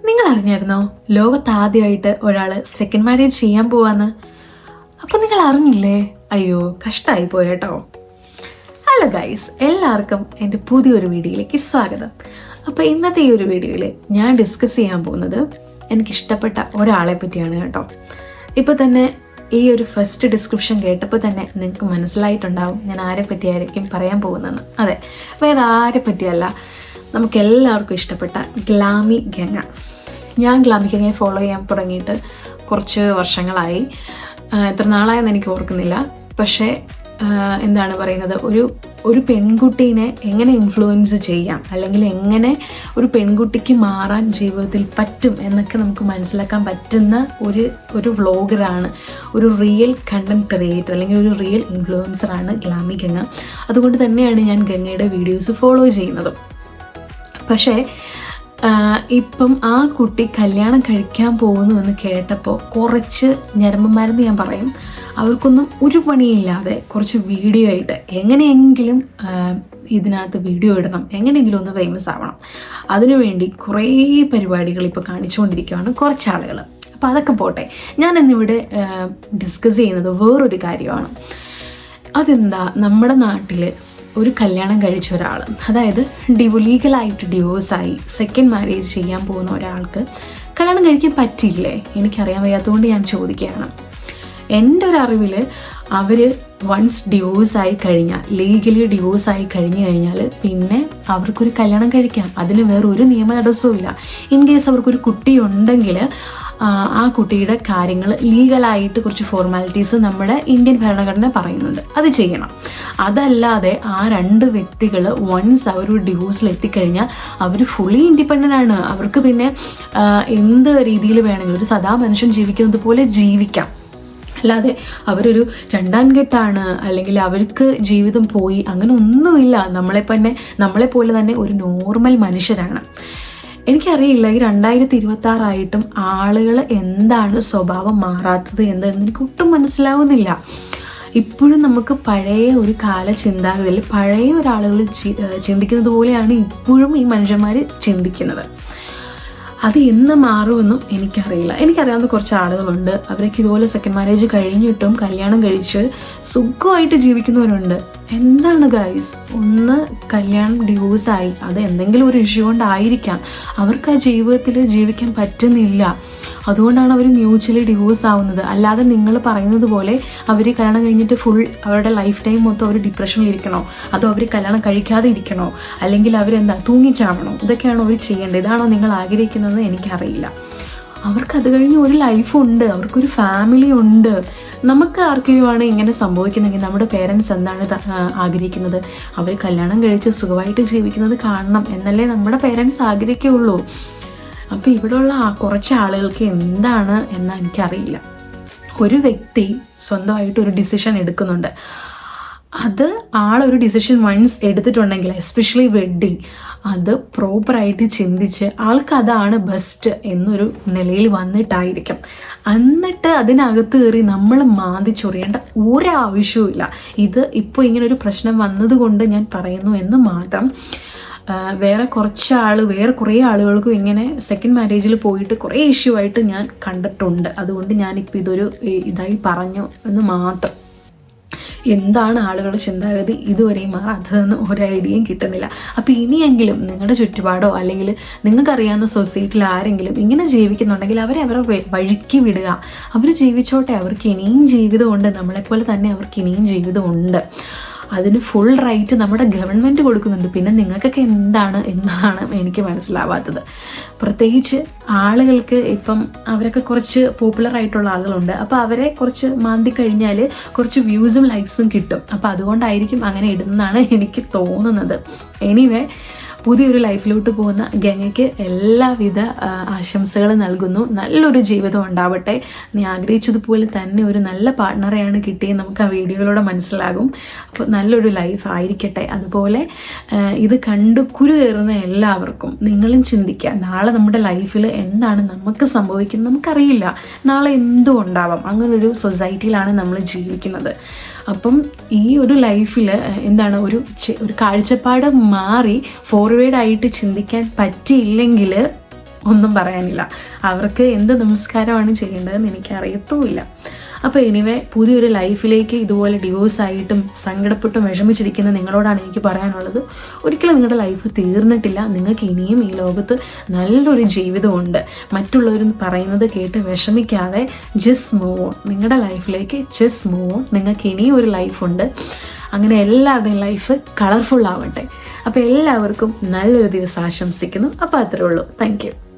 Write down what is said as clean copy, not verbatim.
നിങ്ങൾ അറിഞ്ഞായിരുന്നോ ലോകത്ത് ആദ്യമായിട്ട് ഒരാൾ സെക്കൻഡ് മാരേജ് ചെയ്യാൻ പോവാന്ന്? അപ്പോൾ നിങ്ങൾ അറിഞ്ഞില്ലേ? അയ്യോ, കഷ്ടമായി പോയേട്ടോ. ഹലോ ഗൈസ്, എല്ലാവർക്കും എൻ്റെ പുതിയൊരു വീഡിയോയിലേക്ക് സ്വാഗതം. അപ്പോൾ ഇന്നത്തെ ഈ ഒരു വീഡിയോയിൽ ഞാൻ ഡിസ്കസ് ചെയ്യാൻ പോകുന്നത് എനിക്കിഷ്ടപ്പെട്ട ഒരാളെ പറ്റിയാണ് കേട്ടോ. ഇപ്പോൾ തന്നെ ഈ ഒരു ഫസ്റ്റ് ഡിസ്ക്രിപ്ഷൻ കേട്ടപ്പോൾ തന്നെ നിങ്ങൾക്ക് മനസ്സിലായിട്ടുണ്ടാവും ഞാൻ ആരെ പറ്റിയായിരിക്കും പറയാൻ പോകുന്നതെന്ന്. അതെ, വേറെ ആരെ പറ്റിയല്ല, നമുക്കെല്ലാവർക്കും ഇഷ്ടപ്പെട്ട ഗ്ലാമി ഗംഗ. ഞാൻ ഗ്ലാമി ഗംഗയെ ഫോളോ ചെയ്യാൻ തുടങ്ങിയിട്ട് കുറച്ച് വർഷങ്ങളായി. എത്ര നാളായെന്ന് എനിക്ക് ഓർക്കുന്നില്ല. പക്ഷേ എന്താണ് പറയുന്നത്, ഒരു പെൺകുട്ടീനെ എങ്ങനെ ഇൻഫ്ലുവൻസ് ചെയ്യാം, അല്ലെങ്കിൽ എങ്ങനെ ഒരു പെൺകുട്ടിക്ക് മാറാൻ ജീവിതത്തിൽ പറ്റും എന്നൊക്കെ നമുക്ക് മനസ്സിലാക്കാൻ പറ്റുന്ന ഒരു വ്ളോഗറാണ്, ഒരു റിയൽ കണ്ടന്റ് ക്രിയേറ്റർ അല്ലെങ്കിൽ ഒരു റിയൽ ഇൻഫ്ലുവൻസറാണ് ഗ്ലാമി ഗംഗ. അതുകൊണ്ട് തന്നെയാണ് ഞാൻ ഗംഗയുടെ വീഡിയോസ് ഫോളോ ചെയ്യുന്നത്. പക്ഷേ ഇപ്പം ആ കുട്ടി കല്യാണം കഴിക്കാൻ പോകുന്നു എന്ന് കേട്ടപ്പോൾ കുറച്ച് ഞരമ്പന്മാരെന്ന് ഞാൻ പറയും, അവർക്കൊന്നും ഒരു പണിയില്ലാതെ കുറച്ച് വീഡിയോ ആയിട്ട് എങ്ങനെയെങ്കിലും ഇതിനകത്ത് വീഡിയോ ഇടണം, എങ്ങനെയെങ്കിലും ഒന്ന് ഫേമസ് ആവണം, അതിനുവേണ്ടി കുറേ പരിപാടികൾ ഇപ്പോൾ കാണിച്ചുകൊണ്ടിരിക്കുകയാണ് കുറച്ച് ആളുകൾ. അപ്പോൾ അതൊക്കെ പോട്ടെ, ഞാൻ ഇന്നിവിടെ ഡിസ്കസ് ചെയ്യുന്നത് വേറൊരു കാര്യമാണ്. അതെന്താ, നമ്മുടെ നാട്ടിൽ ഒരു കല്യാണം കഴിച്ച ഒരാൾ, അതായത് ലീഗലായിട്ട് ഡിവോഴ്സായി സെക്കൻഡ് മാരേജ് ചെയ്യാൻ പോകുന്ന ഒരാൾക്ക് കല്യാണം കഴിക്കാൻ പറ്റില്ലേ? എനിക്കറിയാൻ വയ്യാത്തതുകൊണ്ട് ഞാൻ ചോദിക്കുകയാണ്. എൻ്റെ ഒരു അറിവിൽ അവർ വൺസ് ഡിവോഴ്സായി കഴിഞ്ഞാൽ, ലീഗലി ഡിവോഴ്സായി കഴിഞ്ഞാൽ പിന്നെ അവർക്കൊരു കല്യാണം കഴിക്കാം. അതിന് വേറെ ഒരു നിയമ തടസ്സവും ഇല്ല. ഇൻ കേസ് അവർക്കൊരു കുട്ടി ഉണ്ടെങ്കിൽ ആ കുട്ടിയുടെ കാര്യങ്ങൾ ലീഗലായിട്ട് കുറച്ച് ഫോർമാലിറ്റീസ് നമ്മുടെ ഇന്ത്യൻ ഭരണഘടന പറയുന്നുണ്ട്, അത് ചെയ്യണം. അതല്ലാതെ ആ രണ്ട് വ്യക്തികൾ വൺസ് അവർ ഡിവോഴ്സിൽ എത്തിക്കഴിഞ്ഞാൽ അവർ ഫുള്ളി ഇൻഡിപെൻഡൻ്റ് ആണ്. അവർക്ക് പിന്നെ എന്ത് രീതിയിൽ വേണമെങ്കിലും ഒരു സദാ മനുഷ്യൻ ജീവിക്കുന്നത് പോലെ ജീവിക്കാം. അല്ലാതെ അവരൊരു രണ്ടാം കെട്ടാണ് അല്ലെങ്കിൽ അവർക്ക് ജീവിതം പോയി അങ്ങനെ ഒന്നുമില്ല. നമ്മളെപ്പോലെ തന്നെ ഒരു നോർമൽ മനുഷ്യരാണ്. എനിക്കറിയില്ല ഈ 2026 ആയിട്ടും ആളുകൾ എന്താണ് സ്വഭാവം മാറാത്തത് എന്ന് എനിക്ക് ഒട്ടും മനസ്സിലാവുന്നില്ല. ഇപ്പോഴും നമുക്ക് പഴയ ഒരു കാല ചിന്താഗതിയിൽ പഴയ ഒരാളുകൾ ചിന്തിക്കുന്നത് പോലെയാണ് ഇപ്പോഴും ഈ മനുഷ്യന്മാർ ചിന്തിക്കുന്നത്. അത് എന്ന് മാറുമെന്നും എനിക്കറിയില്ല. എനിക്കറിയാവുന്ന കുറച്ച് ആളുകളുണ്ട്, അവരൊക്കെ ഇതുപോലെ സെക്കൻഡ് മാരേജ് കഴിഞ്ഞിട്ടും കല്യാണം കഴിച്ച് സുഖമായിട്ട് ജീവിക്കുന്നവരുണ്ട്. എന്താണ് ഗൈസ്, ഒന്ന് കല്യാണം ഡിവോഴ്സായി, അത് എന്തെങ്കിലും ഒരു ഇഷ്യൂ കൊണ്ടായിരിക്കാം, അവർക്ക് ആ ജീവിതത്തിൽ ജീവിക്കാൻ പറ്റുന്നില്ല, അതുകൊണ്ടാണ് അവർ മ്യൂച്വലി ഡിവോഴ്സ് ആവുന്നത്. അല്ലാതെ നിങ്ങൾ പറയുന്നത് പോലെ അവർ കല്യാണം കഴിഞ്ഞിട്ട് ഫുൾ അവരുടെ ലൈഫ് ടൈം മൊത്തം അവർ ഡിപ്രഷനിലിരിക്കണോ, അതോ അവർ കല്യാണം കഴിക്കാതെ ഇരിക്കണോ, അല്ലെങ്കിൽ അവരെന്താ തൂങ്ങിച്ചാവണോ? ഇതൊക്കെയാണോ അവർ ചെയ്യേണ്ടത്? ഇതാണോ നിങ്ങൾ ആഗ്രഹിക്കുന്നത്? എനിക്കറിയില്ല. അവർക്ക് അത് കഴിഞ്ഞ് ഒരു ലൈഫുണ്ട്, അവർക്കൊരു ഫാമിലി ഉണ്ട്. നമുക്ക് ആർക്കെങ്കിലുമാണ് ഇങ്ങനെ സംഭവിക്കുന്നെങ്കിൽ നമ്മുടെ പേരൻസ് എന്താണ് ആഗ്രഹിക്കുന്നത്? അവർ കല്യാണം കഴിച്ച് സുഖമായിട്ട് ജീവിക്കുന്നത് കാണണം എന്നല്ലേ നമ്മുടെ പേരൻസ് ആഗ്രഹിക്കുകയുള്ളൂ. അപ്പോൾ ഇവിടെയുള്ള കുറച്ച് ആളുകൾക്ക് എന്താണ് എന്ന് എനിക്കറിയില്ല. ഒരു വ്യക്തി സ്വന്തമായിട്ട് ഒരു ഡിസിഷൻ എടുക്കുന്നുണ്ട്, അത് ആളൊരു ഡിസിഷൻ വൺസ് എടുത്തിട്ടുണ്ടെങ്കിൽ, എസ്പെഷ്യലി വെഡ്ഡിങ്, അത് പ്രോപ്പറായിട്ട് ചിന്തിച്ച് ആൾക്ക് അതാണ് ബെസ്റ്റ് എന്നൊരു നിലയിൽ വന്നിട്ടായിരിക്കും. എന്നിട്ട് അതിനകത്ത് കയറി നമ്മൾ മാന്തിച്ചൊറിയേണ്ട ഒരാവശ്യവും ഇല്ല. ഇത് ഇപ്പോൾ ഇങ്ങനൊരു പ്രശ്നം വന്നതുകൊണ്ട് ഞാൻ പറയുന്നു എന്ന് മാത്രം. വേറെ കുറേ ആളുകൾക്കും ഇങ്ങനെ സെക്കൻഡ് മാരേജിൽ പോയിട്ട് കുറേ ഇഷ്യൂ ആയിട്ട് ഞാൻ കണ്ടിട്ടുണ്ട്. അതുകൊണ്ട് ഞാനിപ്പോൾ ഇതായി പറഞ്ഞു എന്ന് മാത്രം. എന്താണ് ആളുകളുടെ ചിന്താഗതി ഇതുവരെയും മാറാത്തതെന്ന് ഒരു ഐഡിയയും കിട്ടുന്നില്ല. അപ്പോൾ ഇനിയെങ്കിലും നിങ്ങളുടെ ചുറ്റുപാടോ അല്ലെങ്കിൽ നിങ്ങൾക്കറിയാവുന്ന സൊസൈറ്റിയിൽ ആരെങ്കിലും ഇങ്ങനെ ജീവിക്കുന്നുണ്ടെങ്കിൽ അവരെ വഴിക്ക് വിടുക. അവർ ജീവിച്ചോട്ടെ, അവർക്ക് ഇനിയും ജീവിതമുണ്ട്, നമ്മളെപ്പോലെ തന്നെ അവർക്ക് ഇനിയും ജീവിതമുണ്ട്. അതിന് ഫുൾ റൈറ്റ് നമ്മുടെ ഗവൺമെൻറ് കൊടുക്കുന്നുണ്ട്. പിന്നെ നിങ്ങൾക്കൊക്കെ എന്താണ് എന്നാണ് എനിക്ക് മനസ്സിലാവാത്തത്. പ്രത്യേകിച്ച് ആളുകൾക്ക് ഇപ്പം അവരൊക്കെ കുറച്ച് പോപ്പുലർ ആയിട്ടുള്ള ആളുകളുണ്ട്. അപ്പോൾ അവരെ കുറച്ച് മാന്തി കഴിഞ്ഞാൽ കുറച്ച് വ്യൂസും ലൈക്സും കിട്ടും. അപ്പോൾ അതുകൊണ്ടായിരിക്കും അങ്ങനെ ഇടുന്നതാണ് എനിക്ക് തോന്നുന്നത്. എനിവേ, പുതിയൊരു ലൈഫിലോട്ട് പോകുന്ന ഗംഗയ്ക്ക് എല്ലാവിധ ആശംസകളും നൽകുന്നു. നല്ലൊരു ജീവിതം ഉണ്ടാവട്ടെ. നീ ആഗ്രഹിച്ചതുപോലെ തന്നെ ഒരു നല്ല പാർട്ട്ണറെയാണ് കിട്ടിയെന്ന് നമുക്ക് ആ വീഡിയോയിലൂടെ മനസ്സിലാകും. അപ്പോൾ നല്ലൊരു ലൈഫ് ആയിരിക്കട്ടെ. അതുപോലെ ഇത് കണ്ടു കുരു കയറുന്ന എല്ലാവർക്കും നിങ്ങളും ചിന്തിക്കുക, നാളെ നമ്മുടെ ലൈഫിൽ എന്താണ് നമുക്ക് സംഭവിക്കുന്നത് നമുക്കറിയില്ല. നാളെ എന്തും ഉണ്ടാവാം. അങ്ങനൊരു സൊസൈറ്റിയിലാണ് നമ്മൾ ജീവിക്കുന്നത്. അപ്പം ഈ ഒരു ലൈഫിൽ എന്താണ് ഒരു കാഴ്ചപ്പാട് മാറി ഫോർവേഡായിട്ട് ചിന്തിക്കാൻ പറ്റിയില്ലെങ്കിൽ ഒന്നും പറയാനില്ല. അവർക്ക് എന്ത് നമസ്കാരമാണ് ചെയ്യേണ്ടതെന്ന് എനിക്കറിയത്തുമില്ല. അപ്പോൾ എനിവേ പുതിയൊരു ലൈഫിലേക്ക് ഇതുപോലെ ഡിവോഴ്സായിട്ടും സങ്കടപ്പെട്ടും വിഷമിച്ചിരിക്കുന്ന നിങ്ങളോടാണ് എനിക്ക് പറയാനുള്ളത്, ഒരിക്കലും നിങ്ങളുടെ ലൈഫ് തീർന്നിട്ടില്ല. നിങ്ങൾക്ക് ഇനിയും ഈ ലോകത്ത് നല്ലൊരു ജീവിതമുണ്ട്. മറ്റുള്ളവർ പറയുന്നത് കേട്ട് വിഷമിക്കാതെ ജസ്റ്റ് മൂവ് ഓൺ. നിങ്ങളുടെ ലൈഫിലേക്ക് ജസ്റ്റ് മൂവ് ഓൺ. നിങ്ങൾക്ക് ഇനിയും ഒരു ലൈഫുണ്ട്. അങ്ങനെ എല്ലാവരുടെയും ലൈഫ് കളർഫുൾ ആവട്ടെ. അപ്പോൾ എല്ലാവർക്കും നല്ലൊരു ദിവസം ആശംസിക്കുന്നു. അപ്പോൾ അത്രേ ഉള്ളൂ. Thank you.